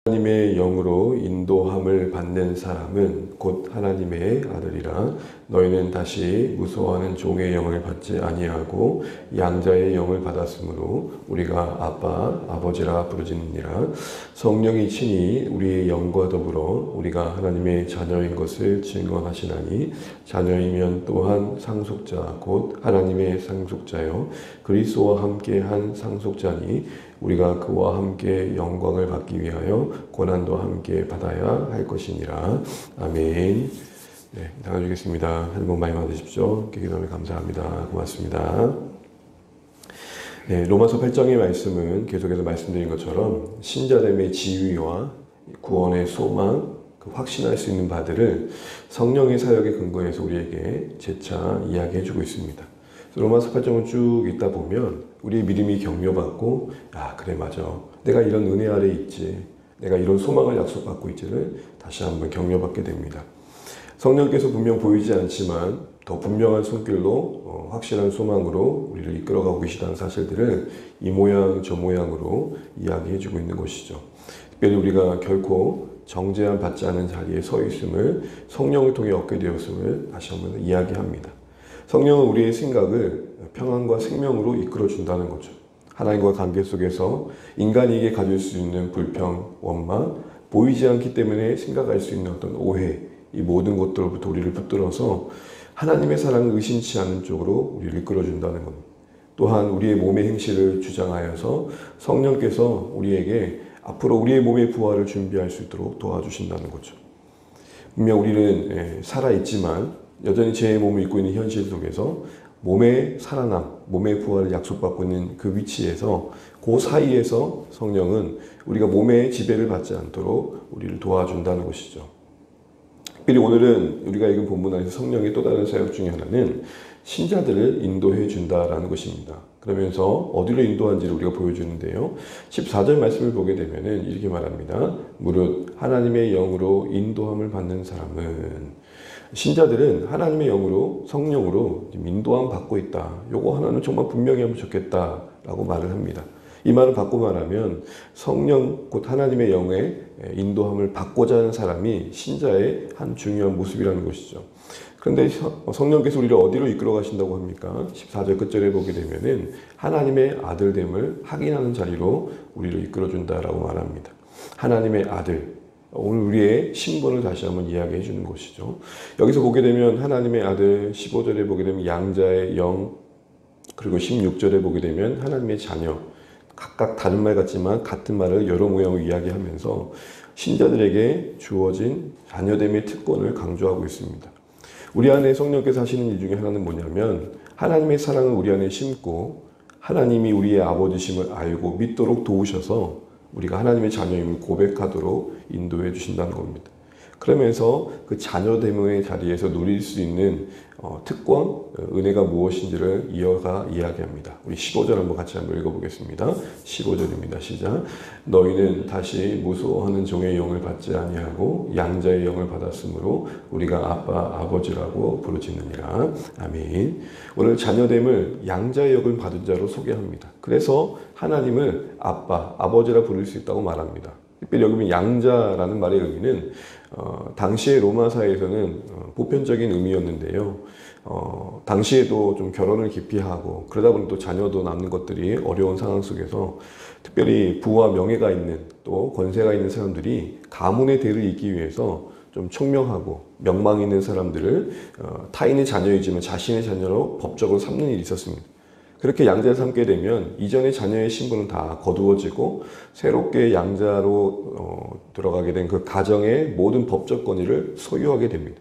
하나님의 영으로 인도함을 받는 사람은 곧 하나님의 아들이라. 너희는 다시 무서워하는 종의 영을 받지 아니하고 양자의 영을 받았으므로 우리가 아빠 아버지라 부르짖느니라. 성령이 친히 우리의 영과 더불어 우리가 하나님의 자녀인 것을 증언하시나니 자녀이면 또한 상속자 곧 하나님의 상속자요 그리스도와 함께 한 상속자니 우리가 그와 함께 영광을 받기 위하여 고난도 함께 받아야 할 것이니라. 아멘. 네, 나가주겠습니다. 하늘 복 많이 받으십시오. 기도하며 감사합니다. 고맙습니다. 네, 로마서 8장의 말씀은 계속해서 말씀드린 것처럼 신자됨의 지위와 구원의 소망, 그 확신할 수 있는 바들을 성령의 사역에 근거해서 우리에게 재차 이야기해주고 있습니다. 로마서 8장을 쭉 읽다 보면 우리의 믿음이 격려받고 그래 맞아 내가 이런 은혜 아래 있지 내가 이런 소망을 약속받고 있지를 다시 한번 격려받게 됩니다. 성령께서 분명 보이지 않지만 더 분명한 손길로 확실한 소망으로 우리를 이끌어가고 계시다는 사실들을 이 모양 저 모양으로 이야기해주고 있는 것이죠. 특별히 우리가 결코 정죄함 받지 않은 자리에 서 있음을 성령을 통해 얻게 되었음을 다시 한번 이야기합니다. 성령은 우리의 생각을 평안과 생명으로 이끌어준다는 거죠. 하나님과 관계 속에서 인간에게 가질 수 있는 불평, 원망, 보이지 않기 때문에 생각할 수 있는 어떤 오해, 이 모든 것들로부터 우리를 붙들어서 하나님의 사랑을 의심치 않는 쪽으로 우리를 이끌어준다는 겁니다. 또한 우리의 몸의 행실을 주장하여서 성령께서 우리에게 앞으로 우리의 몸의 부활을 준비할 수 있도록 도와주신다는 거죠. 분명 우리는 살아있지만 여전히 제 몸을 입고 있는 현실 속에서 몸의 살아남, 몸의 부활을 약속받고 있는 그 위치에서 그 사이에서 성령은 우리가 몸의 지배를 받지 않도록 우리를 도와준다는 것이죠. 특별히 오늘은 우리가 읽은 본문 안에서 성령의 또 다른 사역 중에 하나는 신자들을 인도해 준다라는 것입니다. 그러면서 어디로 인도한지를 우리가 보여주는데요. 14절 말씀을 보게 되면 이렇게 말합니다. 무릇 하나님의 영으로 인도함을 받는 사람은 신자들은 하나님의 영으로 성령으로 인도함 받고 있다. 요거 하나는 정말 분명히 하면 좋겠다라고 말을 합니다. 이 말을 바꿔 말하면 성령 곧 하나님의 영의 인도함을 받고자 하는 사람이 신자의 한 중요한 모습이라는 것이죠. 그런데 성령께서 우리를 어디로 이끌어 가신다고 합니까? 14절 끝절에 보게 되면은 하나님의 아들됨을 확인하는 자리로 우리를 이끌어 준다라고 말합니다. 하나님의 아들. 오늘 우리의 신분을 다시 한번 이야기해 주는 것이죠. 여기서 보게 되면 하나님의 아들, 15절에 보게 되면 양자의 영, 그리고 16절에 보게 되면 하나님의 자녀. 각각 다른 말 같지만 같은 말을 여러 모양으로 이야기하면서 신자들에게 주어진 자녀됨의 특권을 강조하고 있습니다. 우리 안에 성령께서 하시는 일 중에 하나는 뭐냐면 하나님의 사랑을 우리 안에 심고 하나님이 우리의 아버지심을 알고 믿도록 도우셔서 우리가 하나님의 자녀임을 고백하도록 인도해 주신다는 겁니다. 그러면서 그 자녀됨의 자리에서 누릴 수 있는 특권, 은혜가 무엇인지를 이어가 이야기합니다. 우리 15절 한번 같이 한번 읽어보겠습니다. 15절입니다. 시작. 너희는 다시 무서워하는 종의 영을 받지 아니하고 양자의 영을 받았으므로 우리가 아빠, 아버지라고 부르짖느니라. 아멘. 오늘 자녀됨을 양자의 영을 받은 자로 소개합니다. 그래서 하나님을 아빠, 아버지라 부를 수 있다고 말합니다. 특별히 여기 보면 양자라는 말의 의미는 당시의 로마 사회에서는 보편적인 의미였는데요. 당시에도 좀 결혼을 기피하고 그러다 보니 또 자녀도 낳는 것들이 어려운 상황 속에서 특별히 부와 명예가 있는 또 권세가 있는 사람들이 가문의 대를 잇기 위해서 좀 총명하고 명망 있는 사람들을 타인의 자녀이지만 자신의 자녀로 법적으로 삼는 일이 있었습니다. 그렇게 양자를 삼게 되면 이전의 자녀의 신분은 다 거두어지고 새롭게 양자로 들어가게 된 그 가정의 모든 법적 권위를 소유하게 됩니다.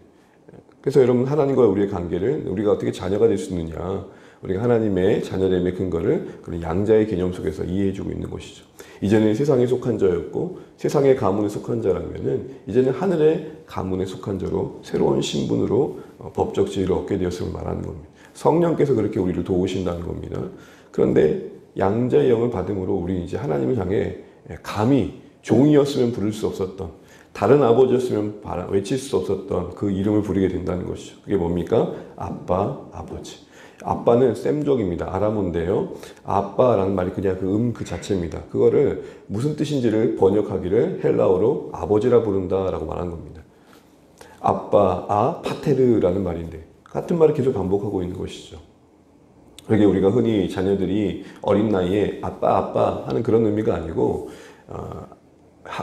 그래서 여러분 하나님과 우리의 관계를 우리가 어떻게 자녀가 될 수 있느냐, 우리가 하나님의 자녀됨의 근거를 그런 양자의 개념 속에서 이해해주고 있는 것이죠. 이전에 세상에 속한 자였고 세상의 가문에 속한 자라면은 이제는 하늘의 가문에 속한 자로 새로운 신분으로 법적 지위를 얻게 되었음을 말하는 겁니다. 성령께서 그렇게 우리를 도우신다는 겁니다. 그런데 양자의 영을 받음으로 우리는 이제 하나님을 향해 감히 종이었으면 부를 수 없었던, 다른 아버지였으면 외칠 수 없었던 그 이름을 부르게 된다는 것이죠. 그게 뭡니까? 아빠, 아버지. 아빠는 셈족입니다. 아람어인데요. 아빠라는 말이 그냥 그 자체입니다. 그거를 무슨 뜻인지를 번역하기를 헬라어로 아버지라 부른다라고 말한 겁니다. 아빠, 파테르라는 말인데 같은 말을 계속 반복하고 있는 것이죠. 그게 우리가 흔히 자녀들이 어린 나이에 아빠 하는 그런 의미가 아니고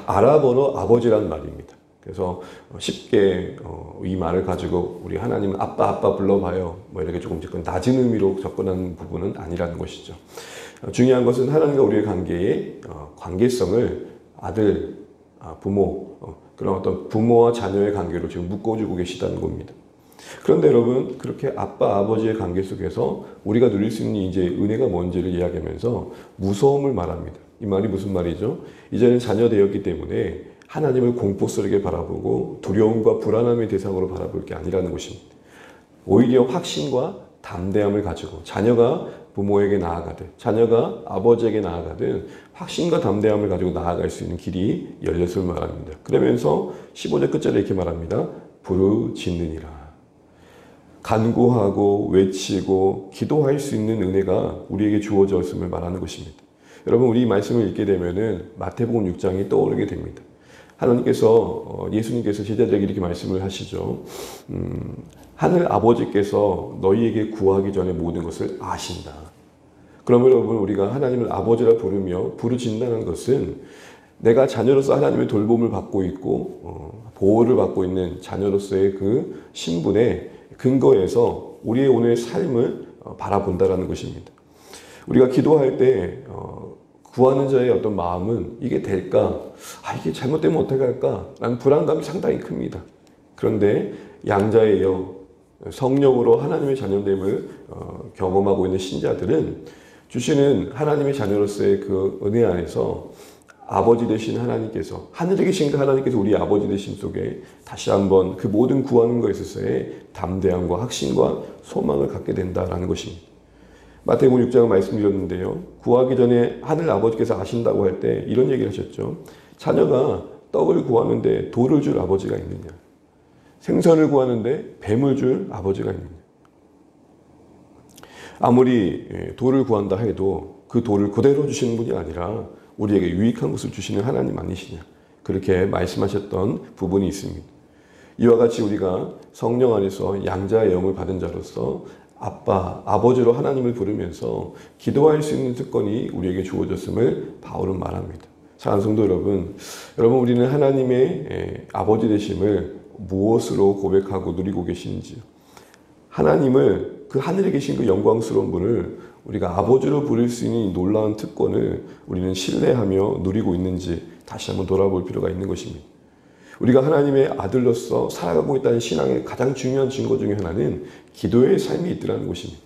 아랍어로 아버지라는 말입니다. 그래서 쉽게 이 말을 가지고 우리 하나님은 아빠 불러봐요. 뭐 이렇게 조금 낮은 의미로 접근하는 부분은 아니라는 것이죠. 중요한 것은 하나님과 우리의 관계의 관계성을 아들, 부모, 그런 어떤 부모와 자녀의 관계로 지금 묶어주고 계시다는 겁니다. 그런데 여러분, 그렇게 아빠, 아버지의 관계 속에서 우리가 누릴 수 있는 이제 은혜가 뭔지를 이야기하면서 무서움을 말합니다. 이 말이 무슨 말이죠? 이제는 자녀 되었기 때문에 하나님을 공포스럽게 바라보고 두려움과 불안함의 대상으로 바라볼 게 아니라는 것입니다. 오히려 확신과 담대함을 가지고 자녀가 부모에게 나아가든 자녀가 아버지에게 나아가든 확신과 담대함을 가지고 나아갈 수 있는 길이 열렸음을 말합니다. 그러면서 15절 끝절에 이렇게 말합니다. 부르짖느니라. 간구하고 외치고 기도할 수 있는 은혜가 우리에게 주어졌음을 말하는 것입니다. 여러분, 우리 이 말씀을 읽게 되면은 마태복음 6장이 떠오르게 됩니다. 하나님께서 예수님께서 제자들에게 이렇게 말씀을 하시죠. 하늘 아버지께서 너희에게 구하기 전에 모든 것을 아신다. 그러면 여러분, 우리가 하나님을 아버지라 부르며 부르짖는다는 것은 내가 자녀로서 하나님의 돌봄을 받고 있고 보호를 받고 있는 자녀로서의 그 신분에 근거해서 우리의 오늘의 삶을 바라본다라는 것입니다. 우리가 기도할 때 구하는 자의 어떤 마음은 이게 될까? 이게 잘못되면 어떻게 할까? 라는 불안감이 상당히 큽니다. 그런데 양자의 영, 성령으로 하나님의 자녀됨을 경험하고 있는 신자들은 주시는 하나님의 자녀로서의 그 은혜 안에서 아버지 되신 하나님께서, 하늘에 계신 그 하나님께서 우리 아버지 되신 속에 다시 한번 그 모든 구하는 것에 있어서의 담대함과 확신과 소망을 갖게 된다라는 것입니다. 마태복음 6장을 말씀드렸는데요. 구하기 전에 하늘 아버지께서 아신다고 할 때 이런 얘기를 하셨죠. 자녀가 떡을 구하는데 돌을 줄 아버지가 있느냐? 생선을 구하는데 뱀을 줄 아버지가 있느냐? 아무리 돌을 구한다 해도 그 돌을 그대로 주시는 분이 아니라 우리에게 유익한 것을 주시는 하나님 아니시냐? 그렇게 말씀하셨던 부분이 있습니다. 이와 같이 우리가 성령 안에서 양자의 영을 받은 자로서 아빠, 아버지로 하나님을 부르면서 기도할 수 있는 특권이 우리에게 주어졌음을 바울은 말합니다. 사랑하는 성도 여러분, 우리는 하나님의 아버지 되심을 무엇으로 고백하고 누리고 계시는지요? 하나님을, 그 하늘에 계신 그 영광스러운 분을 우리가 아버지로 부를 수 있는 이 놀라운 특권을 우리는 신뢰하며 누리고 있는지 다시 한번 돌아볼 필요가 있는 것입니다. 우리가 하나님의 아들로서 살아가고 있다는 신앙의 가장 중요한 증거 중에 하나는 기도의 삶이 있더라는 것입니다.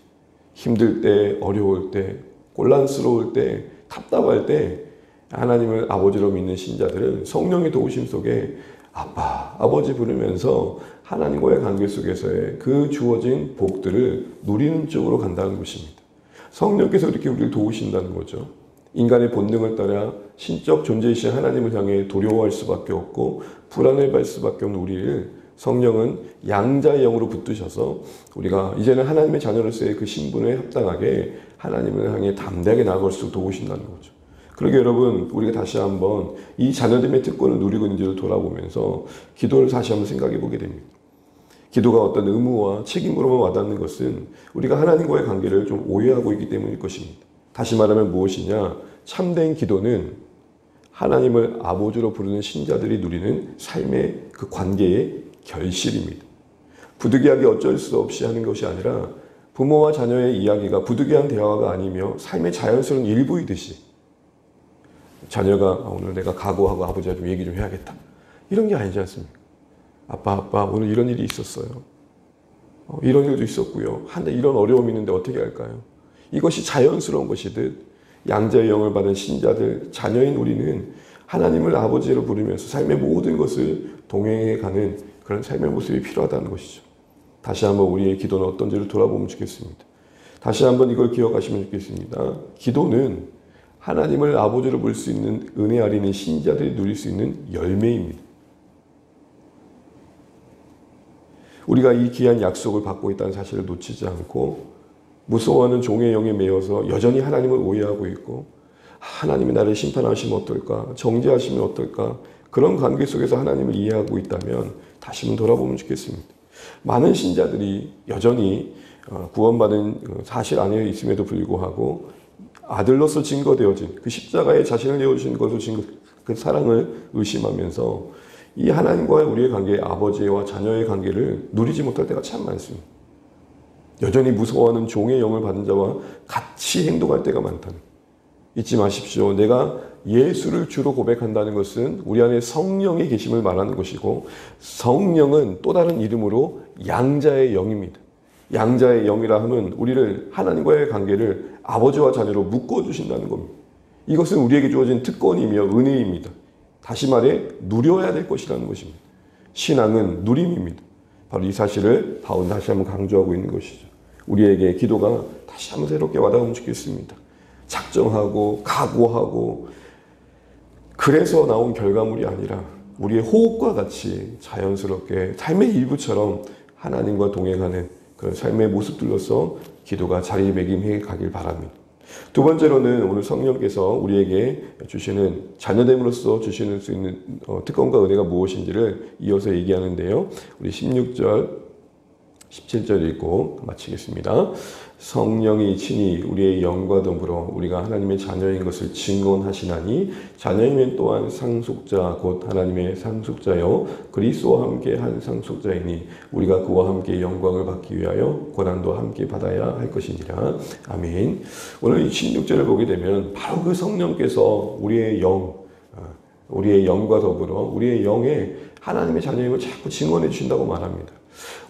힘들 때, 어려울 때, 곤란스러울 때, 답답할 때 하나님을 아버지로 믿는 신자들은 성령의 도우심 속에 아빠, 아버지 부르면서 하나님과의 관계 속에서의 그 주어진 복들을 누리는 쪽으로 간다는 것입니다. 성령께서 이렇게 우리를 도우신다는 거죠. 인간의 본능을 따라 신적 존재이신 하나님을 향해 두려워할 수밖에 없고 불안해할 수밖에 없는 우리를 성령은 양자의 영으로 붙드셔서 우리가 이제는 하나님의 자녀로서의 그 신분에 합당하게 하나님을 향해 담대하게 나아갈 수 있도록 도우신다는 거죠. 그러게 여러분, 우리가 다시 한번 이 자녀됨의 특권을 누리고 있는지를 돌아보면서 기도를 다시 한번 생각해 보게 됩니다. 기도가 어떤 의무와 책임으로만 와닿는 것은 우리가 하나님과의 관계를 좀 오해하고 있기 때문일 것입니다. 다시 말하면 무엇이냐? 참된 기도는 하나님을 아버지로 부르는 신자들이 누리는 삶의 그 관계의 결실입니다. 부득이하게 어쩔 수 없이 하는 것이 아니라 부모와 자녀의 이야기가 부득이한 대화가 아니며 삶의 자연스러운 일부이듯이 자녀가 오늘 내가 각오하고 아버지와 좀 얘기 좀 해야겠다. 이런 게 아니지 않습니까? 아빠 오늘 이런 일이 있었어요. 이런 일도 있었고요. 한데 이런 어려움이 있는데 어떻게 할까요? 이것이 자연스러운 것이듯 양자의 영을 받은 신자들, 자녀인 우리는 하나님을 아버지로 부르면서 삶의 모든 것을 동행해가는 그런 삶의 모습이 필요하다는 것이죠. 다시 한번 우리의 기도는 어떤지를 돌아보면 좋겠습니다. 다시 한번 이걸 기억하시면 좋겠습니다. 기도는 하나님을 아버지로 볼 수 있는 은혜 아리는 신자들이 누릴 수 있는 열매입니다. 우리가 이 귀한 약속을 받고 있다는 사실을 놓치지 않고 무서워하는 종의 영에 매여서 여전히 하나님을 오해하고 있고 하나님이 나를 심판하시면 어떨까? 정죄하시면 어떨까? 그런 관계 속에서 하나님을 이해하고 있다면 다시 한번 돌아보면 좋겠습니다. 많은 신자들이 여전히 구원받은 사실 안에 있음에도 불구하고 아들로서 증거되어진 그 십자가에 자신을 내어주신 것으로 증거, 그 사랑을 의심하면서 이 하나님과의 우리의 관계, 아버지와 자녀의 관계를 누리지 못할 때가 참 많습니다. 여전히 무서워하는 종의 영을 받은 자와 같이 행동할 때가 많다는. 잊지 마십시오. 내가 예수를 주로 고백한다는 것은 우리 안에 성령의 계심을 말하는 것이고, 성령은 또 다른 이름으로 양자의 영입니다. 양자의 영이라 하면 우리를 하나님과의 관계를 아버지와 자녀로 묶어주신다는 겁니다. 이것은 우리에게 주어진 특권이며 은혜입니다. 다시 말해 누려야 될 것이라는 것입니다. 신앙은 누림입니다. 바로 이 사실을 바울은 다시 한번 강조하고 있는 것이죠. 우리에게 기도가 다시 한번 새롭게 와닿으면 좋겠습니다. 작정하고 각오하고 그래서 나온 결과물이 아니라 우리의 호흡과 같이 자연스럽게 삶의 일부처럼 하나님과 동행하는 그런 삶의 모습들로서 기도가 자리매김해 가길 바랍니다. 두 번째로는 오늘 성령께서 우리에게 주시는 자녀됨으로써 주시는 수 있는 특권과 은혜가 무엇인지를 이어서 얘기하는데요. 우리 16절 17절 읽고 마치겠습니다. 성령이 친히 우리의 영과 더불어 우리가 하나님의 자녀인 것을 증언하시나니 자녀이면 또한 상속자 곧 하나님의 상속자여 그리스도와 함께 한 상속자이니 우리가 그와 함께 영광을 받기 위하여 고난도 함께 받아야 할 것이니라. 아멘. 오늘 이 16절을 보게 되면 바로 그 성령께서 우리의 영과 더불어 우리의 영에 하나님의 자녀임을 자꾸 증언해 주신다고 말합니다.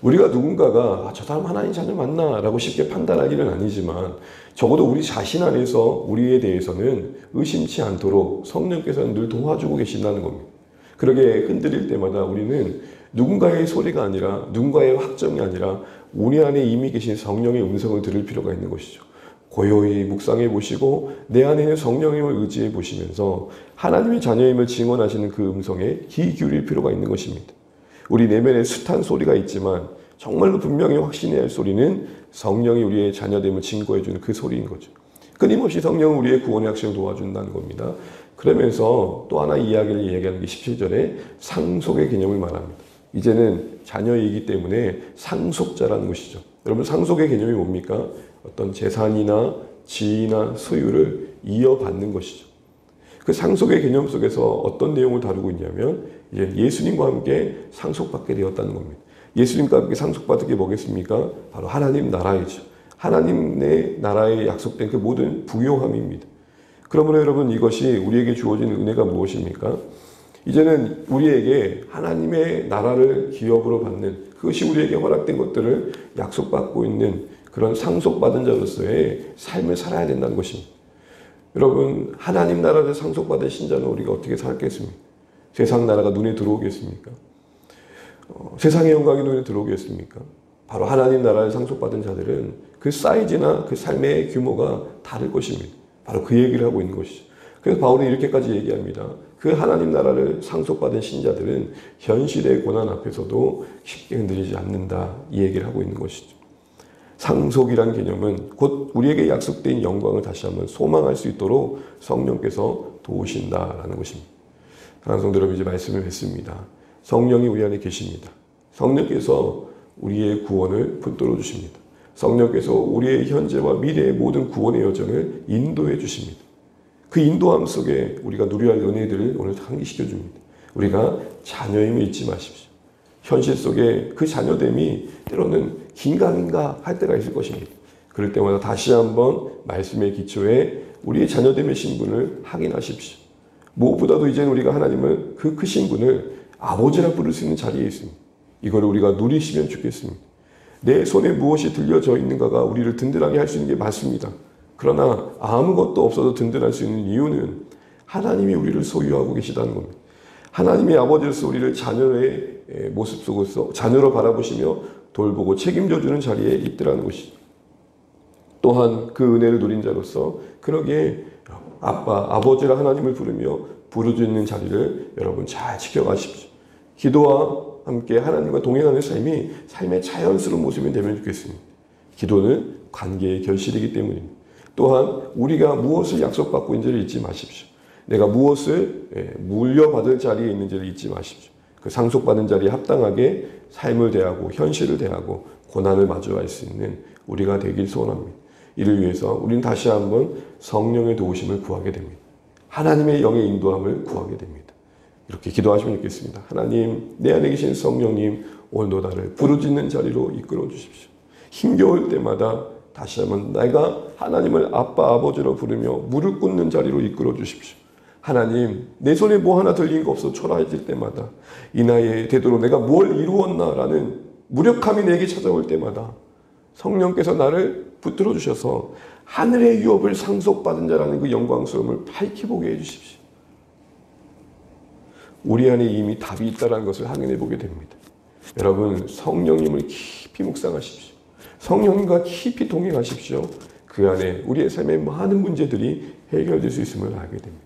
우리가 누군가가 저 사람 하나님 자녀 맞나? 라고 쉽게 판단할 일은 아니지만 적어도 우리 자신 안에서 우리에 대해서는 의심치 않도록 성령께서는 늘 도와주고 계신다는 겁니다. 그러게 흔들릴 때마다 우리는 누군가의 소리가 아니라 누군가의 확정이 아니라 우리 안에 이미 계신 성령의 음성을 들을 필요가 있는 것이죠. 고요히 묵상해 보시고 내 안에 있는 성령님을 의지해 보시면서 하나님의 자녀임을 증언하시는 그 음성에 귀 기울일 필요가 있는 것입니다. 우리 내면에 숱한 소리가 있지만 정말로 분명히 확신해야 할 소리는 성령이 우리의 자녀됨을 증거해 주는 그 소리인 거죠. 끊임없이 성령은 우리의 구원의 확신을 도와준다는 겁니다. 그러면서 또 하나 이야기를 얘기하는 게 17절에 상속의 개념을 말합니다. 이제는 자녀이기 때문에 상속자라는 것이죠. 여러분 상속의 개념이 뭡니까? 어떤 재산이나 지위나 소유를 이어받는 것이죠. 그 상속의 개념 속에서 어떤 내용을 다루고 있냐면 이제 예수님과 함께 상속받게 되었다는 겁니다. 예수님과 함께 상속받은 게 뭐겠습니까? 바로 하나님 나라이죠. 하나님의 나라에 약속된 그 모든 부요함입니다. 그러므로 여러분 이것이 우리에게 주어진 은혜가 무엇입니까? 이제는 우리에게 하나님의 나라를 기업으로 받는 그것이 우리에게 허락된 것들을 약속받고 있는 그런 상속받은 자로서의 삶을 살아야 된다는 것입니다. 여러분 하나님 나라를 상속받은 신자는 우리가 어떻게 살겠습니까? 세상 나라가 눈에 들어오겠습니까? 세상의 영광이 눈에 들어오겠습니까? 바로 하나님 나라를 상속받은 자들은 그 사이즈나 그 삶의 규모가 다를 것입니다. 바로 그 얘기를 하고 있는 것이죠. 그래서 바울은 이렇게까지 얘기합니다. 그 하나님 나라를 상속받은 신자들은 현실의 고난 앞에서도 쉽게 흔들리지 않는다. 이 얘기를 하고 있는 것이죠. 상속이란 개념은 곧 우리에게 약속된 영광을 다시 한번 소망할 수 있도록 성령께서 도우신다라는 것입니다. 사랑하는 성도 여러분, 이제 말씀을 뵙습니다. 성령이 우리 안에 계십니다. 성령께서 우리의 구원을 붙들어 주십니다. 성령께서 우리의 현재와 미래의 모든 구원의 여정을 인도해 주십니다. 그 인도함 속에 우리가 누려야 할 은혜들을 오늘 상기시켜 줍니다. 우리가 자녀임을 잊지 마십시오. 현실 속에 그 자녀됨이 때로는 긴가민가 할 때가 있을 것입니다. 그럴 때마다 다시 한번 말씀의 기초에 우리의 자녀됨의 신분을 확인하십시오. 무엇보다도 이제 우리가 하나님을 그 크신 분을 아버지라 부를 수 있는 자리에 있습니다. 이걸 우리가 누리시면 좋겠습니다. 내 손에 무엇이 들려져 있는가가 우리를 든든하게 할 수 있는 게 맞습니다. 그러나 아무것도 없어도 든든할 수 있는 이유는 하나님이 우리를 소유하고 계시다는 겁니다. 하나님의 아버지로서 우리를 자녀의 모습 속에서 자녀로 바라보시며 돌보고 책임져주는 자리에 있더라는 것이죠. 또한 그 은혜를 누린 자로서 그러기에 아빠, 아버지라 하나님을 부르며 부르짖는 자리를 여러분 잘 지켜가십시오. 기도와 함께 하나님과 동행하는 삶이 삶의 자연스러운 모습이 되면 좋겠습니다. 기도는 관계의 결실이기 때문입니다. 또한 우리가 무엇을 약속받고 있는지를 잊지 마십시오. 내가 무엇을 물려받을 자리에 있는지를 잊지 마십시오. 그 상속받은 자리에 합당하게 삶을 대하고 현실을 대하고 고난을 마주할 수 있는 우리가 되길 소원합니다. 이를 위해서 우리는 다시 한번 성령의 도우심을 구하게 됩니다. 하나님의 영의 인도함을 구하게 됩니다. 이렇게 기도하시면 좋겠습니다. 하나님, 내 안에 계신 성령님, 오늘도 나를 부르짖는 자리로 이끌어 주십시오. 힘겨울 때마다 다시 한번 내가 하나님을 아빠, 아버지로 부르며 무릎 꿇는 자리로 이끌어 주십시오. 하나님, 내 손에 뭐 하나 들린 거 없어 초라해질 때마다 이 나이에 되도록 내가 뭘 이루었나라는 무력함이 내게 찾아올 때마다 성령께서 나를 붙들어 주셔서 하늘의 유업을 상속받은 자라는 그 영광스러움을 밝히보게 해주십시오. 우리 안에 이미 답이 있다는 것을 확인해 보게 됩니다. 여러분, 성령님을 깊이 묵상하십시오. 성령님과 깊이 동행하십시오. 그 안에 우리의 삶의 많은 문제들이 해결될 수 있음을 알게 됩니다.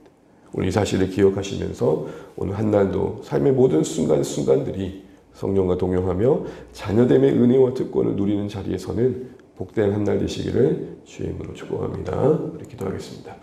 오늘 이 사실을 기억하시면서 오늘 한 날도 삶의 모든 순간순간들이 성령과 동행하며 자녀됨의 은혜와 특권을 누리는 자리에서는 복된 한 날 되시기를 주의 이름으로 축복합니다. 우리 기도하겠습니다.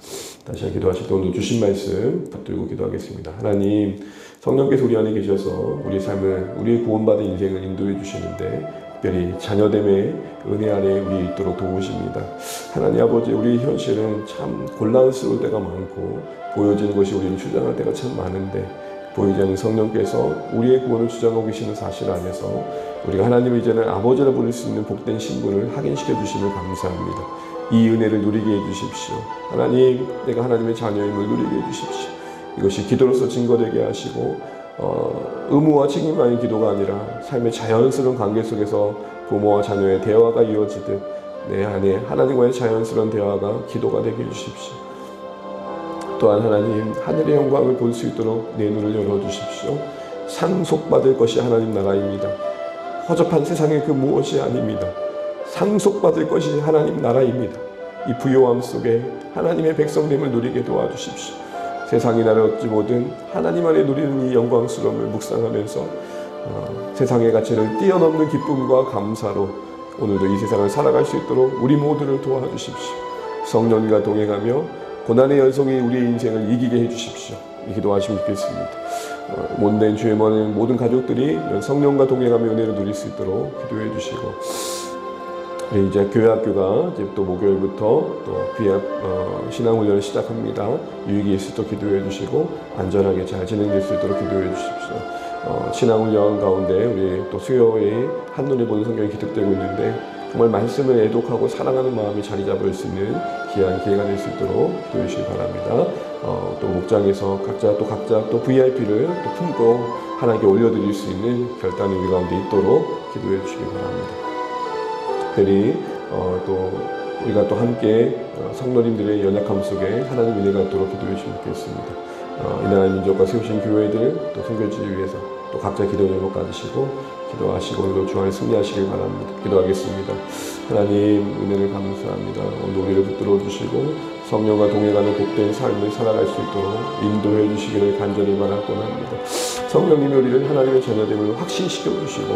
다시 한번 기도하실 때 오늘 주신 말씀 붙들고 기도하겠습니다. 하나님, 성령께서 우리 안에 계셔서 우리 삶을, 우리의 구원받은 인생을 인도해 주시는데 특별히 자녀됨의 은혜 아래 우리 있도록 도우십니다. 하나님 아버지, 우리 현실은 참 곤란스러울 때가 많고 보여지는 것이 우리를 주장할 때가 참 많은데 보이지 않는 성령께서 우리의 구원을 주장하고 계시는 사실 안에서 우리가 하나님을 이제는 아버지라 부를 수 있는 복된 신분을 확인시켜 주심을 감사합니다. 이 은혜를 누리게 해주십시오. 하나님, 내가 하나님의 자녀임을 누리게 해주십시오. 이것이 기도로서 증거되게 하시고 의무와 책임만의 기도가 아니라 삶의 자연스러운 관계 속에서 부모와 자녀의 대화가 이어지듯 내 안에 하나님과의 자연스러운 대화가 기도가 되게 해주십시오. 또한 하나님, 하늘의 영광을 볼 수 있도록 내 눈을 열어주십시오. 상속받을 것이 하나님 나라입니다. 허접한 세상의 그 무엇이 아닙니다. 상속받을 것이 하나님 나라입니다. 이 부요함 속에 하나님의 백성됨을 누리게 도와주십시오. 세상이 나를 어찌 보든 하나님 안에 누리는 이 영광스러움을 묵상하면서 세상의 가치를 뛰어넘는 기쁨과 감사로 오늘도 이 세상을 살아갈 수 있도록 우리 모두를 도와주십시오. 성령과 동행하며 고난의 연속이 우리의 인생을 이기게 해주십시오. 이 기도하시면 좋겠습니다. 못된 주의 모든 가족들이 성령과 동행하며 은혜를 누릴 수 있도록 기도해 주시고, 우리 이제 교회학교가 이제 또 목요일부터 또 귀학 신앙훈련을 시작합니다. 유익이 있을 때 기도해 주시고 안전하게 잘 진행될 수 있도록 기도해 주십시오. 신앙훈련 가운데 우리 또 수요일 한눈에 보는 성경이 기록되고 있는데 정말 말씀을 애독하고 사랑하는 마음이 자리 잡을 수 있는 귀한 기회가 될 수 있도록 기도해 주시기 바랍니다. 또 목장에서 각자 또 VIP를 또 품고 하나님께 올려드릴 수 있는 결단이 우리 가운데 있도록 기도해 주시기 바랍니다. 특별히 또 우리가 또 함께 성도님들의 연약함 속에 하나님 은혜가 있도록 기도해 주시면 좋겠습니다. 이 나라 민족과 세우신 교회들 또 선교지를 위해서 또 각자 기도 제목 가지시고 기도하시고 오늘도 주 안에 승리하시길 바랍니다. 기도하겠습니다. 하나님, 은혜를 감사합니다. 오늘 우리를 붙들어 주시고 성령과 동행하는 복된 삶을 살아갈 수 있도록 인도해 주시기를 간절히 바라곤 합니다. 성령님이 우리를 하나님의 자녀됨을 확신시켜 주시고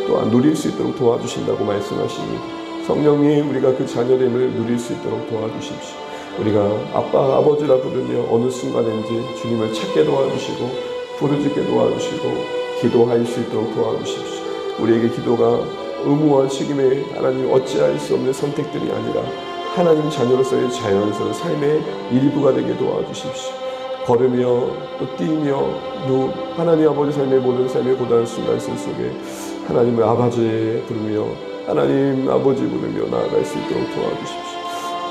또한 누릴 수 있도록 도와주신다고 말씀하십니다. 성령님, 우리가 그 자녀됨을 누릴 수 있도록 도와주십시오. 우리가 아빠, 아버지라 부르며 어느 순간인지 주님을 찾게 도와주시고 부르짖게 도와주시고 기도할 수 있도록 도와주십시오. 우리에게 기도가 의무와 책임에 하나님 어찌할 수 없는 선택들이 아니라 하나님 자녀로서의 자연스러운 삶의 일부가 되게 도와주십시오. 걸으며 또 뛰며 하나님 아버지 삶의 모든 삶의 고단한 순간들 속에 하나님을 아버지 부르며 하나님 아버지 부르며 나아갈 수 있도록 도와주십시오.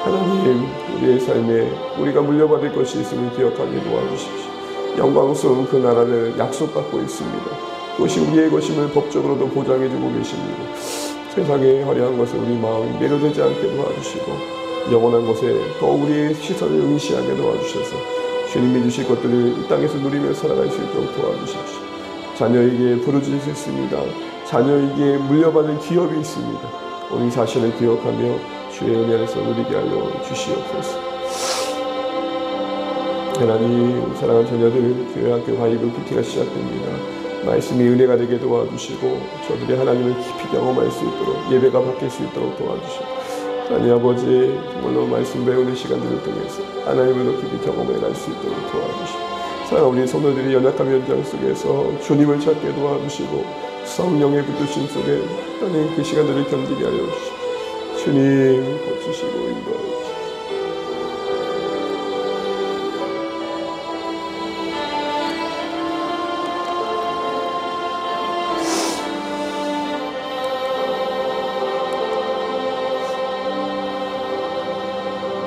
하나님, 우리의 삶에 우리가 물려받을 것이 있음을 기억하게 도와주십시오. 영광스러운 그 나라를 약속받고 있습니다. 그것이 우리의 것임을 법적으로도 보장해주고 계십니다. 세상의 화려한 것에 우리 마음이 매료되지 않게 도와주시고 영원한 것에 더 우리의 시선을 응시하게 도와주셔서 주님이 주실 것들을 이 땅에서 누리며 살아갈 수 있도록 도와주십시오. 자녀에게 부르짖을 수 있습니다. 자녀에게 물려받을 기업이 있습니다. 오늘 이 사실을 기억하며 주의 은혜 안에서 누리게 하여 주시옵소서. 하나님, 사랑하는 자녀들, 교회 학교 바이블 PT가 시작됩니다. 말씀이 은혜가 되게 도와주시고 저들이 하나님을 깊이 경험할 수 있도록 예배가 바뀔 수 있도록 도와주시고 하나님 아버지 정말로 말씀 배우는 시간들을 통해서 하나님을 더 깊이 경험해 갈 수 있도록 도와주시고 사랑하는 우리 성도들이 연약함 현장 속에서 주님을 찾게 도와주시고 성령의 붙드심 속에 하나님 그 시간들을 견디게 하여 주시고 주님 고치시고 인도하고